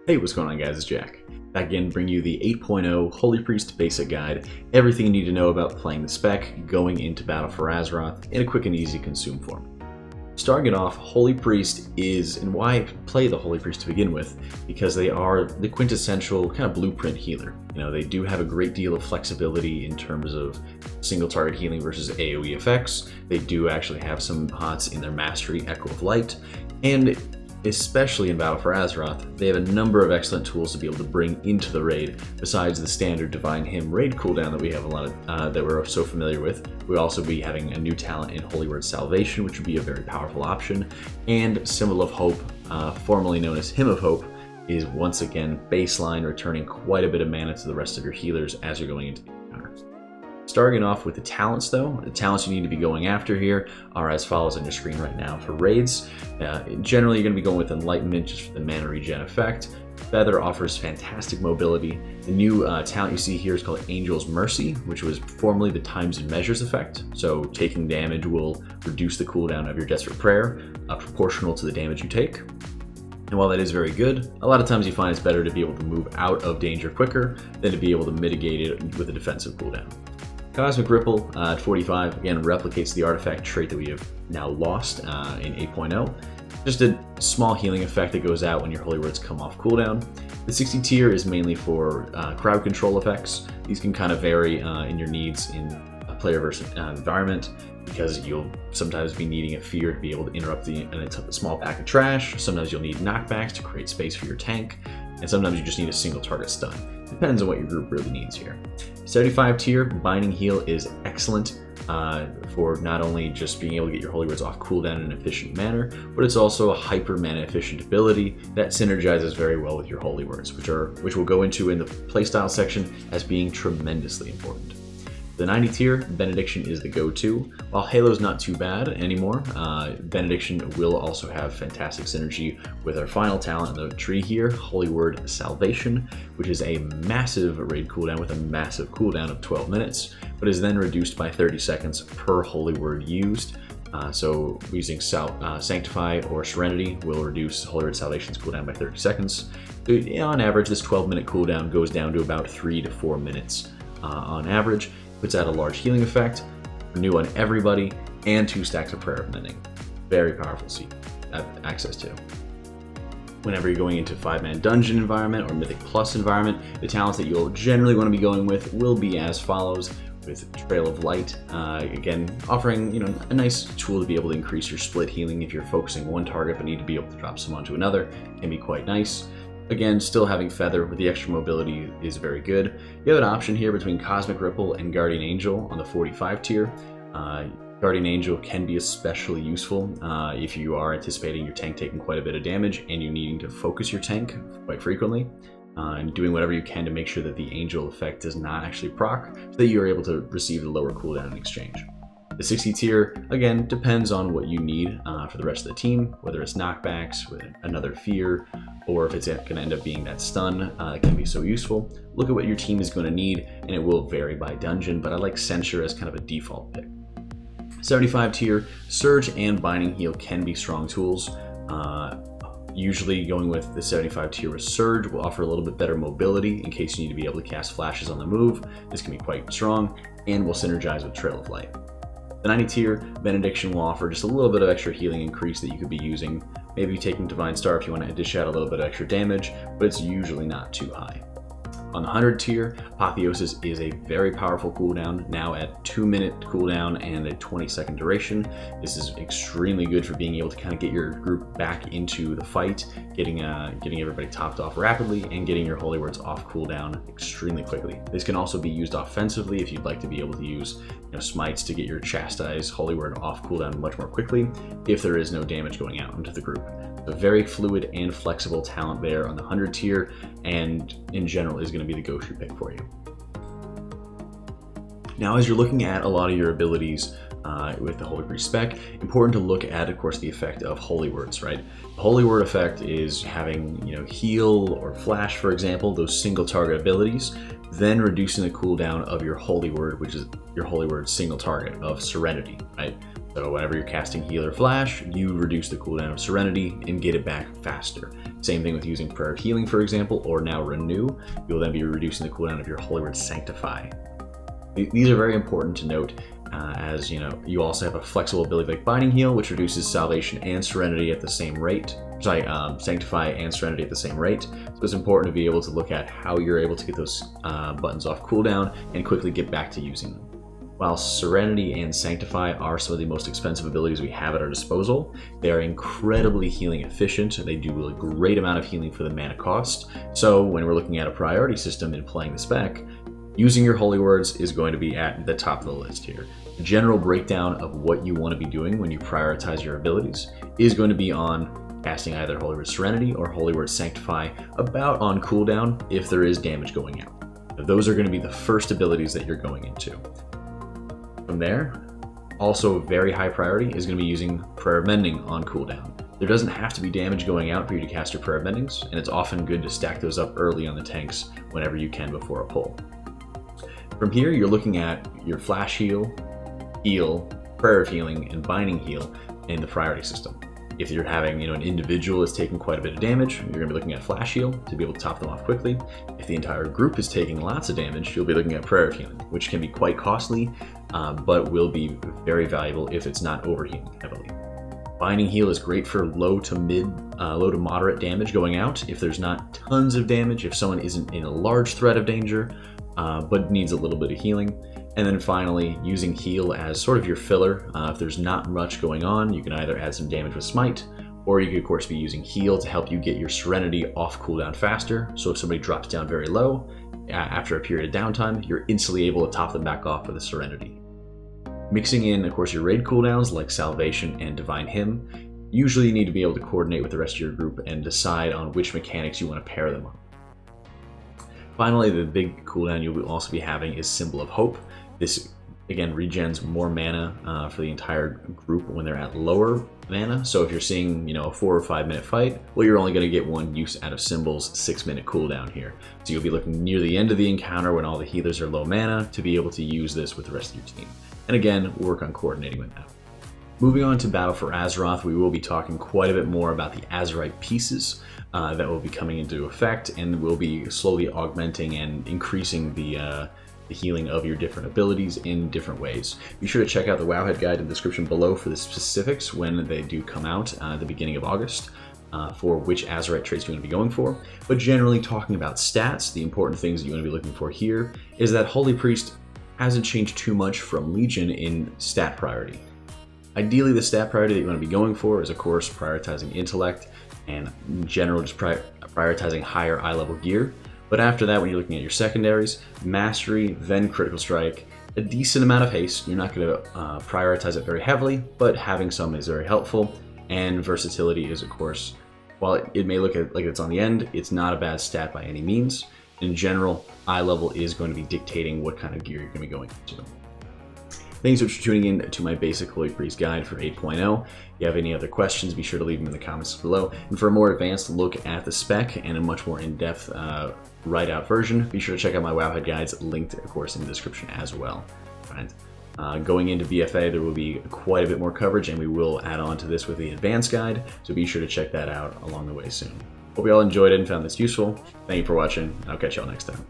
Hey, what's going on guys, it's Jack. Back again, bring you the 8.0 Holy Priest Basic Guide, everything you need to know about playing the spec, going into Battle for Azeroth, in a quick and easy consume form. Starting it off, Holy Priest is, and why play the Holy Priest to begin with, because they are the quintessential kind of blueprint healer. You know, they do have a great deal of flexibility in terms of single target healing versus AoE effects. They do actually have some pots in their mastery, Echo of Light, and especially in Battle for Azeroth, they have a number of excellent tools to be able to bring into the raid, besides the standard Divine Hymn raid cooldown that we have a lot of, that we're so familiar with. We'll also be having a new talent in Holy Word Salvation, which would be a very powerful option, and Symbol of Hope, formerly known as Hymn of Hope, is once again baseline, returning quite a bit of mana to the rest of your healers as you're going into the encounter. Starting off with the talents though, the talents you need to be going after here are as follows on your screen right now. For raids, generally you're going to be going with Enlightenment just for the mana regen effect. Feather offers fantastic mobility. The new talent you see here is called Angel's Mercy, which was formerly the Times and Measures effect. So taking damage will reduce the cooldown of your Desperate Prayer, proportional to the damage you take. And while that is very good, a lot of times you find it's better to be able to move out of danger quicker than to be able to mitigate it with a defensive cooldown. Cosmic Ripple at 45, again, replicates the artifact trait that we have now lost in 8.0. Just a small healing effect that goes out when your Holy Words come off cooldown. The 60 tier is mainly for crowd control effects. These can kind of vary in your needs in a player versus environment, because you'll sometimes be needing a fear to be able to interrupt a small pack of trash. Sometimes you'll need knockbacks to create space for your tank, and sometimes you just need a single target stun. Depends on what your group really needs here. 75 tier, Binding Heal is excellent for not only just being able to get your Holy Words off cooldown in an efficient manner, but it's also a hyper mana efficient ability that synergizes very well with your Holy Words, which we'll go into in the playstyle section as being tremendously important. The 90 tier, Benediction is the go-to. While Halo's not too bad anymore, Benediction will also have fantastic synergy with our final talent in the tree here, Holy Word Salvation, which is a massive raid cooldown with a massive cooldown of 12 minutes, but is then reduced by 30 seconds per Holy Word used. So using Sanctify or Serenity will reduce Holy Word Salvation's cooldown by 30 seconds. On average, this 12-minute cooldown goes down to about 3 to 4 minutes on average. Puts out a large healing effect, renew on everybody, and 2 stacks of Prayer of Mending. Very powerful seat to have access to. Whenever you're going into 5-man dungeon environment or Mythic Plus environment, the talents that you'll generally want to be going with will be as follows. With Trail of Light, again offering a nice tool to be able to increase your split healing if you're focusing one target but need to be able to drop some onto another, can be quite nice. Again, still having Feather with the extra mobility is very good. You have an option here between Cosmic Ripple and Guardian Angel on the 45 tier. Guardian Angel can be especially useful if you are anticipating your tank taking quite a bit of damage and you needing to focus your tank quite frequently, and doing whatever you can to make sure that the Angel effect does not actually proc, so that you're able to receive the lower cooldown in exchange. The 60 tier, again, depends on what you need for the rest of the team, whether it's knockbacks with another fear, or if it's going to end up being that stun that can be so useful. Look at what your team is going to need, and it will vary by dungeon, but I like Censure as kind of a default pick. 75 tier, Surge and Binding Heal can be strong tools. Usually going with the 75 tier with Surge will offer a little bit better mobility in case you need to be able to cast flashes on the move. This can be quite strong, and will synergize with Trail of Light. The 90 tier, Benediction will offer just a little bit of extra healing increase that you could be using. Maybe taking Divine Star if you want to dish out a little bit of extra damage, but it's usually not too high. On the 100 tier, Apotheosis is a very powerful cooldown, now at 2-minute cooldown and a 20-second duration. This is extremely good for being able to kind of get your group back into the fight, getting everybody topped off rapidly, and getting your Holy Words off cooldown extremely quickly. This can also be used offensively if you'd like to be able to use smites to get your Chastise Holy Word off cooldown much more quickly if there is no damage going out into the group. A very fluid and flexible talent there on the 100 tier, and in general is going to be the go-to pick for you. Now, as you're looking at a lot of your abilities with the Holy Priest spec, important to look at, of course, the effect of Holy Words, right? The Holy Word effect is having, heal or flash, for example, those single target abilities, then reducing the cooldown of your Holy Word, which is your Holy Word single target of Serenity, right? So whenever you're casting Heal or Flash, you reduce the cooldown of Serenity and get it back faster. Same thing with using Prayer of Healing, for example, or now Renew. You'll then be reducing the cooldown of your Holy Word Sanctify. These are very important to note, as you also have a flexible ability like Binding Heal, which reduces Salvation and Serenity at the same rate. Sanctify and Serenity at the same rate. So it's important to be able to look at how you're able to get those buttons off cooldown and quickly get back to using them. While Serenity and Sanctify are some of the most expensive abilities we have at our disposal, they are incredibly healing efficient. They do a great amount of healing for the mana cost. So when we're looking at a priority system and playing the spec, using your Holy Words is going to be at the top of the list here. The general breakdown of what you want to be doing when you prioritize your abilities is going to be on casting either Holy Word Serenity or Holy Word Sanctify about on cooldown if there is damage going out. Those are going to be the first abilities that you're going into. From there, also very high priority is going to be using Prayer of Mending on cooldown. There doesn't have to be damage going out for you to cast your Prayer of Mendings, and it's often good to stack those up early on the tanks whenever you can before a pull. From here, you're looking at your Flash Heal, Prayer of Healing, and Binding Heal in the priority system. If you're having an individual is taking quite a bit of damage, you're going to be looking at Flash Heal to be able to top them off quickly. If the entire group is taking lots of damage, you'll be looking at Prayer of Healing, which can be quite costly, but will be very valuable if it's not overhealing heavily. Binding Heal is great for low to moderate damage going out. If there's not tons of damage, if someone isn't in a large threat of danger, but needs a little bit of healing. And then finally, using Heal as sort of your filler. If there's not much going on, you can either add some damage with Smite, or you could of course be using Heal to help you get your Serenity off cooldown faster. So if somebody drops down very low, after a period of downtime, you're instantly able to top them back off with a Serenity. Mixing in, of course, your raid cooldowns like Salvation and Divine Hymn, usually you need to be able to coordinate with the rest of your group and decide on which mechanics you want to pair them on. Finally, the big cooldown you'll also be having is Symbol of Hope. This, again, regens more mana for the entire group when they're at lower mana. So if you're seeing, a 4 or 5 minute fight, well, you're only going to get one use out of Symbol's 6-minute cooldown here. So you'll be looking near the end of the encounter when all the healers are low mana to be able to use this with the rest of your team. And again, work on coordinating with that. Moving on to Battle for Azeroth, we will be talking quite a bit more about the Azerite pieces that will be coming into effect, and we'll be slowly augmenting and increasing the healing of your different abilities in different ways. Be sure to check out the Wowhead guide in the description below for the specifics when they do come out at the beginning of August for which Azerite traits you want to be going for. But generally talking about stats, the important things that you want to be looking for here is that Holy Priest hasn't changed too much from Legion in stat priority. Ideally, the stat priority that you want to be going for is, of course, prioritizing intellect and in general just prioritizing higher eye-level gear. But after that, when you're looking at your secondaries, mastery, then critical strike, a decent amount of haste. You're not going to prioritize it very heavily, but having some is very helpful. And versatility is, of course, while it may look like it's on the end, it's not a bad stat by any means. In general, eye level is going to be dictating what kind of gear you're going to be going into. Thanks for tuning in to my basic Holy Priest guide for 8.0. If you have any other questions, be sure to leave them in the comments below. And for a more advanced look at the spec and a much more in-depth write-out version, be sure to check out my Wowhead guides, linked, of course, in the description as well. Right. Going into BfA, there will be quite a bit more coverage, and we will add on to this with the advanced guide, so be sure to check that out along the way soon. Hope you all enjoyed it and found this useful. Thank you for watching, and I'll catch y'all next time.